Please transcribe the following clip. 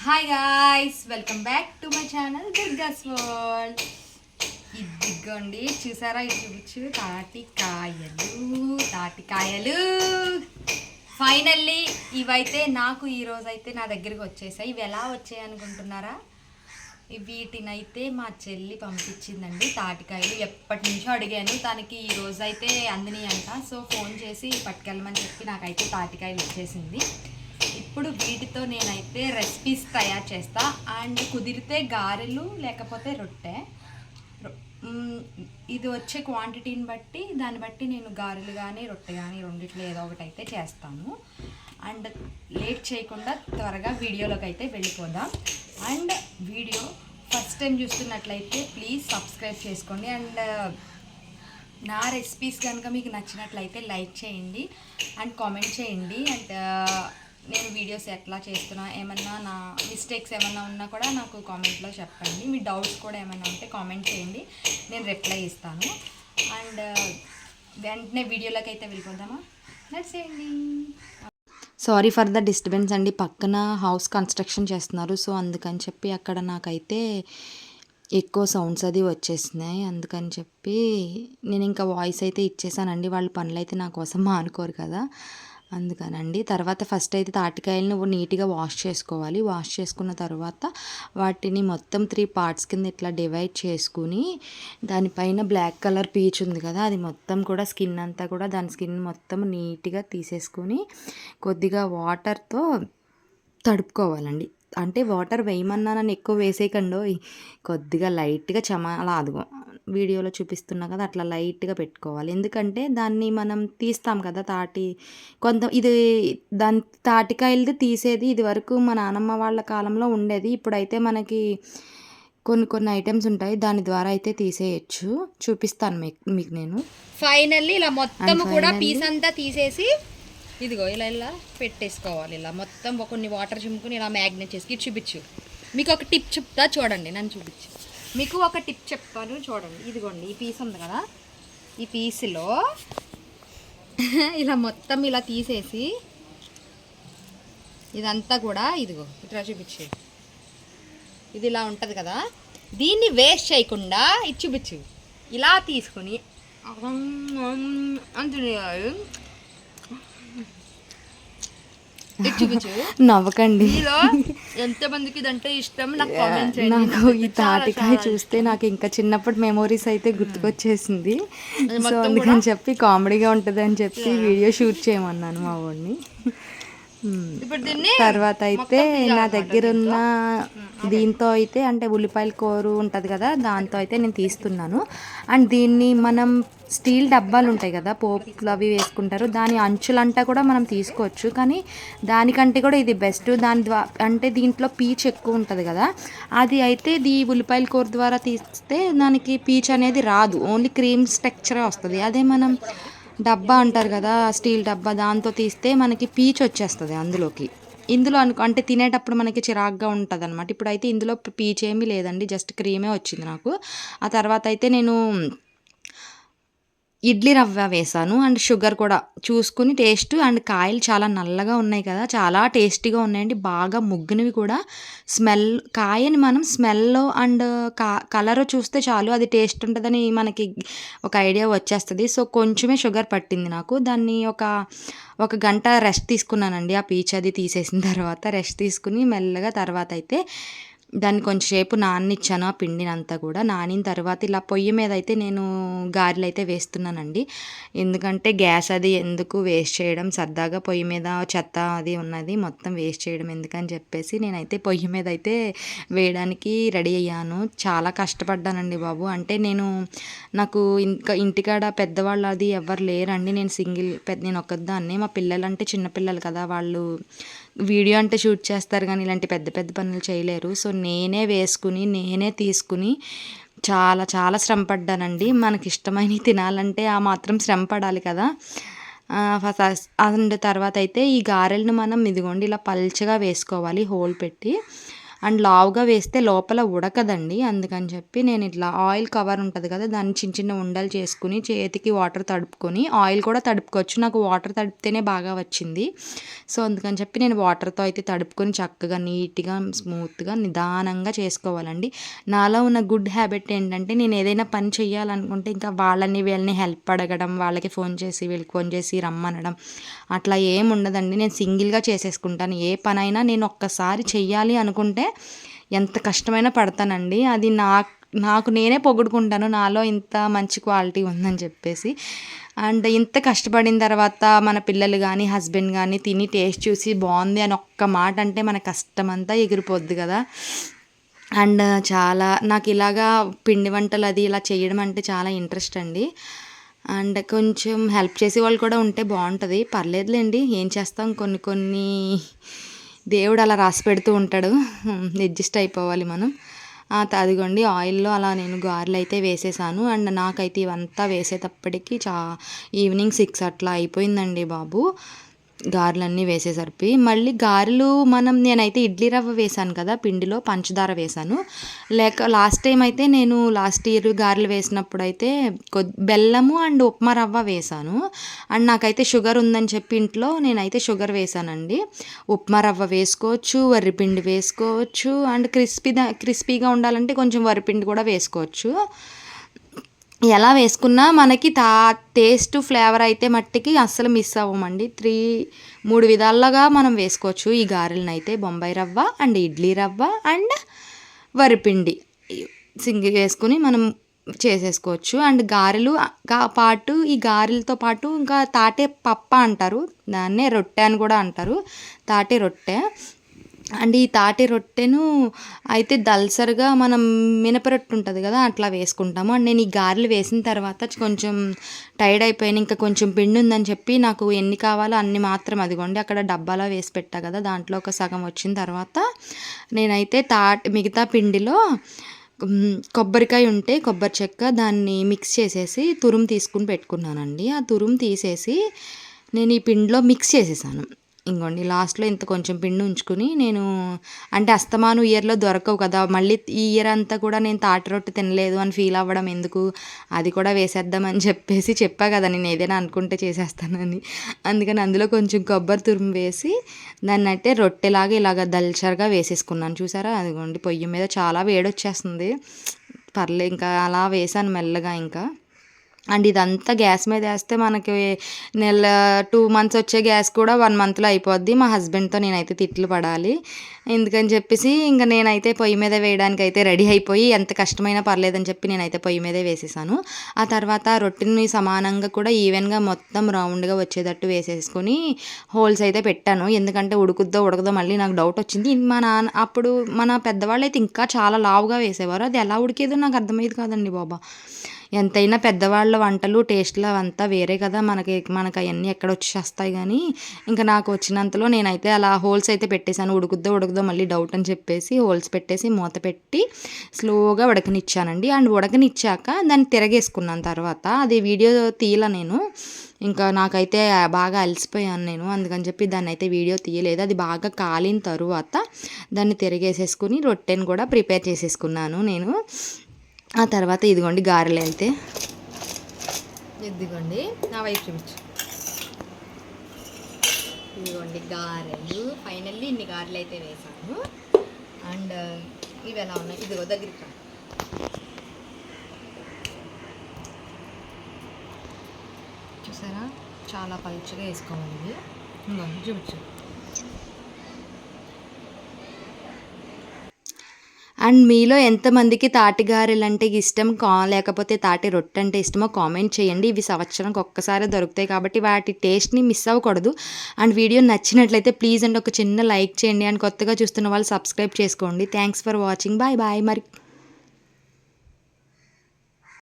Hi guys, welcome back to my channel దుర్గాస్ world. ఇదిగోండి, చూసారా? ఇది చూపించు, తాటికాయలు ఫైనల్లీ ఇవైతే నాకు ఈరోజైతే నా దగ్గరికి వచ్చేసాయి. ఇవి ఎలా వచ్చాయి అనుకుంటున్నారా? వీటినైతే మా చెల్లి పంపించిందండి. తాటికాయలు ఎప్పటి నుంచో అడిగాను, తనకి ఈ రోజైతే అందినాయి అంట. సో ఫోన్ చేసి పట్టుకెళ్ళమని చెప్పి నాకైతే తాటికాయలు వచ్చేసింది. ఇప్పుడు వీటితో నేనైతే రెసిపీస్ తయారు చేస్తా. అండ్ కుదిరితే గారెలు లేకపోతే రొట్టె. ఇది వచ్చే క్వాంటిటీని బట్టి దాన్ని బట్టి నేను గారెలు కానీ రొట్టె కానీ రెండిట్లో ఏదో ఒకటి అయితే చేస్తాను. అండ్ లేట్ చేయకుండా త్వరగా వీడియోలోకి అయితే వెళ్ళిపోదాం. అండ్ వీడియో ఫస్ట్ టైం చూస్తున్నట్లయితే ప్లీజ్ సబ్స్క్రైబ్ చేసుకోండి. అండ్ నా రెసిపీస్ కనుక మీకు నచ్చినట్లయితే లైక్ చేయండి అండ్ కామెంట్ చేయండి. అండ్ నేను వీడియోస్ ఎట్లా చేస్తున్నా, ఏమన్నా నా మిస్టేక్స్ ఏమన్నా ఉన్నా కూడా నాకు కామెంట్లో చెప్పండి. మీ డౌట్స్ కూడా ఏమైనా ఉంటే కామెంట్ చేయండి, నేను రిప్లై ఇస్తాను. అండ్ వెంటనే వీడియోలోకి అయితే వెళ్ళిపోదామా? నచ్చేయండి. సారీ ఫర్ ద డిస్టర్బెన్స్ అండి, పక్కన హౌస్ కన్స్ట్రక్షన్ చేస్తున్నారు. సో అందుకని చెప్పి అక్కడ నాకైతే ఎక్కువ సౌండ్స్ అది వచ్చేసినాయి. అందుకని చెప్పి నేను ఇంకా వాయిస్ అయితే ఇచ్చేసానండి. వాళ్ళ పనులు అయితే నా కోసం మానుకోరు కదా, అందుకనండి. తర్వాత ఫస్ట్ అయితే తాటికాయలను నీట్గా వాష్ చేసుకోవాలి. వాష్ చేసుకున్న తర్వాత వాటిని మొత్తం 3 పార్ట్స్ కింద ఇట్లా డివైడ్ చేసుకుని, దానిపైన బ్లాక్ కలర్ పీచ్ ఉంది కదా, అది మొత్తం కూడా స్కిన్ అంతా కూడా దాని స్కిన్ మొత్తం నీట్గా తీసేసుకుని కొద్దిగా వాటర్తో తడుపుకోవాలండి. అంటే వాటర్ వేయమన్నానని ఎక్కువ వేసేయకండో, కొద్దిగా లైట్గా అలా అదిగో వీడియోలో చూపిస్తున్నా కదా, అట్లా లైట్గా పెట్టుకోవాలి. ఎందుకంటే దాన్ని మనం తీస్తాం కదా ఇది దాని తాటికాయలది తీసేది ఇది వరకు మా నానమ్మ వాళ్ళ కాలంలో ఉండేది. ఇప్పుడైతే మనకి కొన్ని ఐటమ్స్ ఉంటాయి, దాని ద్వారా అయితే తీసేయచ్చు. చూపిస్తాను మీకు నేను. ఫైనల్లీ ఇలా మొత్తం కూడా పీస్ అంతా తీసేసి ఇదిగో ఇలా పెట్టేసుకోవాలి. ఇలా మొత్తం కొన్ని వాటర్ చిమ్ముకుని ఇలా మ్యాగ్నేట్ చేసి చూపించు. మీకు ఒక టిప్ చెప్తా, చూడండి. నన్ను చూపించు. మీకు ఒక టిప్ చెప్తాను, చూడండి. ఇదిగోండి, ఈ పీస్ ఉంది కదా, ఈ పీస్లో ఇలా మొత్తం ఇలా తీసేసి ఇదంతా కూడా ఇదిగో ఇట్లా చూపించు. ఇది ఇలా ఉంటుంది కదా, దీన్ని వేస్ట్ చేయకుండా ఇది చూపించు. ఇలా తీసుకొని అంతే నవ్వకండి. ఎంతమందికి ఇదంటే ఇష్టం నాకు ఈ తాటికాయ చూస్తే నాకు ఇంకా చిన్నప్పటి మెమోరీస్ అయితే గుర్తుకొచ్చేసింది. సో అందుకని చెప్పి కామెడీగా ఉంటుంది అని చెప్పి వీడియో షూట్ చేయమన్నాను మా వాడిని. తర్వాత అయితే నా దగ్గర ఉన్న దీంతో అయితే అంటే ఉల్లిపాయల కూర ఉంటుంది కదా, దాంతో అయితే నేను తీస్తున్నాను. అండ్ దీన్ని మనం స్టీల్ డబ్బాలు ఉంటాయి కదా, పోపులు అవి వేసుకుంటారు, దాని అంచులంతా కూడా మనం తీసుకోవచ్చు. కానీ దానికంటే కూడా ఇది బెస్ట్. అంటే దీంట్లో పీచ్ ఎక్కువ ఉంటుంది కదా, అది అయితే ఉల్లిపాయల కూర ద్వారా తీస్తే దానికి పీచ్ అనేది రాదు, ఓన్లీ క్రీమ్ టెక్స్చరే వస్తుంది. అదే మనం డబ్బా అంటారు కదా, స్టీల్ డబ్బా, దాంతో తీస్తే మనకి పీచ్ వచ్చేస్తుంది అందులోకి. ఇందులో అంటే తినేటప్పుడు మనకి చిరాగ్గా ఉంటుంది అనమాట. ఇప్పుడైతే ఇందులో పీచ్ ఏమీ లేదండి, జస్ట్ క్రీమే వచ్చింది నాకు. ఆ తర్వాత అయితే నేను ఇడ్లీ రవ్వ వేసాను అండ్ షుగర్ కూడా చూసుకుని టేస్ట్. అండ్ కాయలు చాలా నల్లగా ఉన్నాయి కదా, చాలా టేస్టీగా ఉన్నాయండి, బాగా ముగ్గినవి కూడా. కాయని మనం స్మెల్ అండ్ కలర్ చూస్తే చాలు అది టేస్ట్ ఉంటుందని మనకి ఒక ఐడియా వచ్చేస్తుంది. సో కొంచెమే షుగర్ పట్టింది నాకు. దాన్ని ఒక గంట రెస్ట్ తీసుకున్నానండి. ఆ పీచ్ అది తీసేసిన తర్వాత రెస్ట్ తీసుకుని మెల్లగా తర్వాత అయితే దాన్ని కొంచెంసేపు నాననిచ్చాను. ఆ పిండిని అంతా కూడా నానిన తర్వాత ఇలా పొయ్యి మీద అయితే నేను గారెలు అయితే వేస్తున్నానండి. ఎందుకంటే గ్యాస్ అది ఎందుకు వేస్ట్ చేయడం, సరదాగా పొయ్యి మీద చెత్త అది ఉన్నది మొత్తం వేస్ట్ చేయడం ఎందుకని చెప్పేసి నేనైతే పొయ్యి మీద అయితే వేయడానికి రెడీ అయ్యాను. చాలా కష్టపడ్డానండి బాబు. అంటే నాకు ఇంకా ఇంటికాడ పెద్దవాళ్ళు అది ఎవరు లేరండి, నేను ఒక్కదాన్ని. మా పిల్లలంటే చిన్నపిల్లలు కదా, వాళ్ళు వీడియో అంటే షూట్ చేస్తారు కానీ ఇలాంటి పెద్ద పెద్ద పనులు చేయలేరు. సో నేనే వేసుకుని నేనే తీసుకుని చాలా చాలా శ్రమ పడ్డానండి. మనకి ఇష్టమైనవి తినాలంటే ఆ మాత్రం శ్రమ పడాలి కదా. అండ్ తర్వాత అయితే ఈ గారెలను మనం ఇదిగోండి ఇలా పల్చగా వేసుకోవాలి, హోల్ పెట్టి. అండ్ లావుగా వేస్తే లోపల ఉడకదండి. అందుకని చెప్పి నేను ఇట్లా ఆయిల్ కవర్ ఉంటుంది కదా, దాన్ని చిన్న చిన్న ఉండలు చేసుకుని చేతికి వాటర్ తడుపుకొని, ఆయిల్ కూడా తడుపుకోవచ్చు, నాకు వాటర్ తడిపితేనే బాగా వచ్చింది. సో అందుకని చెప్పి నేను వాటర్తో అయితే తడుపుకొని చక్కగా నీట్గా స్మూత్గా నిదానంగా చేసుకోవాలండి. నాలో ఉన్న గుడ్ హ్యాబిట్ ఏంటంటే, నేను ఏదైనా పని చేయాలనుకుంటే ఇంకా వాళ్ళని వీళ్ళని హెల్ప్ అడగడం, వాళ్ళకి ఫోన్ చేసి వీళ్ళకి ఫోన్ చేసి రమ్మనడం అట్లా ఏమి ఉండదండి. నేను సింగిల్గా చేసేసుకుంటాను. ఏ పనైనా నేను ఒక్కసారి చెయ్యాలి అనుకుంటే ఎంత కష్టమైనా పడతానండి. అది నాకు నేనే పొగుడుకుంటాను, నాలో ఇంత మంచి క్వాలిటీ ఉందని చెప్పేసి. అండ్ ఇంత కష్టపడిన తర్వాత మన పిల్లలు కానీ హస్బెండ్ కానీ తిని టేస్ట్ చూసి బాగుంది అని ఒక్క మాట అంటే మన కష్టమంతా ఎగిరిపోద్ది కదా. అండ్ చాలా నాకు ఇలాగా పిండి వంటలు అది ఇలా చేయడం అంటే చాలా ఇంట్రెస్ట్ అండి. అండ్ కొంచెం హెల్ప్ చేసే వాళ్ళు కూడా ఉంటే బాగుంటుంది. పర్లేదులేండి, ఏం చేస్తాం, కొన్ని దేవుడు అలా రాసి పెడుతూ ఉంటాడు, అడ్జస్ట్ అయిపోవాలి మనం. అదిగోండి ఆయిల్లో అలా నేను గారెలు అయితే వేసేసాను. అండ్ నాకైతే ఇవంతా వేసేటప్పటికి ఈవినింగ్ 6 అట్లా అయిపోయిందండి బాబు, గారెలన్నీ వేసేసరికి. మళ్ళీ గారెలు నేనైతే ఇడ్లీ రవ్వ వేసాను కదా, పిండిలో పంచదార వేసాను. లాస్ట్ టైం అయితే నేను లాస్ట్ ఇయర్ గారెలు వేసినప్పుడు అయితే బెల్లము అండ్ ఉప్మా రవ్వ వేసాను. అండ్ నాకైతే షుగర్ ఉందని చెప్పి ఇంట్లో నేనైతే షుగర్ వేసానండి. ఉప్మా రవ్వ వేసుకోవచ్చు, వరిపిండి వేసుకోవచ్చు, అండ్ క్రిస్పీగా ఉండాలంటే కొంచెం వరిపిండి కూడా వేసుకోవచ్చు. ఎలా వేసుకున్నా మనకి టేస్ట్ ఫ్లేవర్ అయితే మట్టికి అస్సలు మిస్ అవ్వమండి. 3 విధాలుగా మనం వేసుకోవచ్చు ఈ గారెలను అయితే. బొంబాయి రవ్వ అండ్ ఇడ్లీ రవ్వ అండ్ వరిపిండి వేసుకుని మనం చేసేసుకోవచ్చు. అండ్ గారెలు పాటు ఈ గారెలతో పాటు ఇంకా తాటే పప్ప అంటారు, దాన్నే రొట్టె అని కూడా అంటారు, తాటే రొట్టె. అండ్ ఈ తాటి రొట్టెను అయితే దల్సరిగా మనం మినపరొట్టె ఉంటుంది కదా అట్లా వేసుకుంటాము. అండ్ నేను ఈ గారెలు వేసిన తర్వాత కొంచెం టైర్డ్ అయిపోయాను, ఇంకా కొంచెం పిండి ఉందని చెప్పి నాకు ఎన్ని కావాలో అన్ని మాత్రం అదిగోండి అక్కడ డబ్బాలో వేసి పెట్టా కదా, దాంట్లో ఒక సగం వచ్చిన తర్వాత నేనైతే మిగతా పిండిలో కొబ్బరికాయ ఉంటే కొబ్బరి చెక్క దాన్ని మిక్స్ చేసేసి తురుము తీసుకుని పెట్టుకున్నానండి. ఆ తురుము తీసేసి నేను ఈ పిండిలో మిక్స్ చేసేసాను. ఇంకోండి లాస్ట్లో ఇంత కొంచెం పిండి ఉంచుకుని నేను అంటే అస్తమాను ఇయర్లో దొరకవు కదా, మళ్ళీ ఈ ఇయర్ అంతా కూడా నేను తాటి రొట్టె తినలేదు అని ఫీల్ అవ్వడం ఎందుకు, అది కూడా వేసేద్దామని చెప్పేసి చెప్పా కదా నేను ఏదైనా అనుకుంటే చేసేస్తానని. అందుకని అందులో కొంచెం కొబ్బరి తురుము వేసి దాన్ని అయితే రొట్టెలాగా ఇలాగ దల్చర్గా వేసేసుకున్నాను. చూసారా, అదిగోండి పొయ్యి మీద చాలా వేడొచ్చేస్తుంది, ఇంకా అలా వేసాను మెల్లగా ఇంకా. అండ్ ఇదంతా గ్యాస్ మీద వేస్తే మనకి 2 months వచ్చే గ్యాస్ కూడా 1 monthలో అయిపోద్ది. మా హస్బెండ్తో నేనైతే తిట్లు పడాలి, ఎందుకని చెప్పేసి ఇంకా నేనైతే పొయ్యి మీద వేయడానికి అయితే రెడీ అయిపోయి ఎంత కష్టమైనా పర్లేదని చెప్పి నేనైతే పొయ్యి మీదే వేసేసాను. ఆ తర్వాత రొట్టెని సమానంగా కూడా ఈవెన్గా మొత్తం రౌండ్గా వచ్చేటట్టు వేసేసుకొని హోల్స్ అయితే పెట్టాను. ఎందుకంటే ఉడకదో మళ్ళీ నాకు డౌట్ వచ్చింది. అప్పుడు మన పెద్దవాళ్ళు అయితే ఇంకా చాలా లావుగా వేసేవారు, అది ఎలా ఉడికేదో నాకు అర్థమయ్యేది కాదండి బాబా. ఎంతైనా పెద్దవాళ్ళ వంటలు టేస్ట్లు అవంతా వేరే కదా, మనకు అవన్నీ ఎక్కడ వచ్చేస్తాయి. కానీ ఇంకా నాకు వచ్చినంతలో నేనైతే అలా హోల్స్ అయితే పెట్టేశాను. ఉడకదో మళ్ళీ డౌట్ అని చెప్పేసి హోల్స్ పెట్టేసి మూత పెట్టి స్లోగా ఉడకనిచ్చానండి. అండ్ ఉడకనిచ్చాక దాన్ని తిరగేసుకున్నాను. తర్వాత అది వీడియో తీయలా నేను, ఇంకా నాకైతే బాగా అలసిపోయాను నేను, అందుకని చెప్పి దాన్ని అయితే వీడియో తీయలేదు. అది బాగా కాలిన తరువాత దాన్ని తిరగేసేసుకుని రొట్టెని కూడా ప్రిపేర్ చేసేసుకున్నాను నేను. ఆ తర్వాత ఇదిగోండి గారెలు అయితే ఇదిగోండి నా వైపు చూపించు, ఇదిగోండి గారెలు. ఫైనల్లీ ఇన్ని గారెలు అయితే వేసాను. అండ్ ఇవి ఎలా ఉన్నాయి, ఇదిగో దగ్గరికి చూసారా, చాలా పలుచగా వేసుకోవాలి ఇవి. ఇంకోండి చూపించు. అండ్ మీలో ఎంతమందికి తాటి గారెలు అంటే ఇష్టం, లేకపోతే తాటి రొట్టె అంటే ఇష్టమో కామెంట్ చేయండి. ఇవి సంవత్సరానికి ఒక్కసారి దొరుకుతాయి కాబట్టి వాటి టేస్ట్ని మిస్ అవ్వకూడదు. అండ్ వీడియో నచ్చినట్లయితే ప్లీజ్ అండి ఒక చిన్న లైక్ చేయండి. అండ్ కొత్తగా చూస్తున్న వాళ్ళు సబ్స్క్రైబ్ చేసుకోండి. Thanks for watching, bye bye. మరి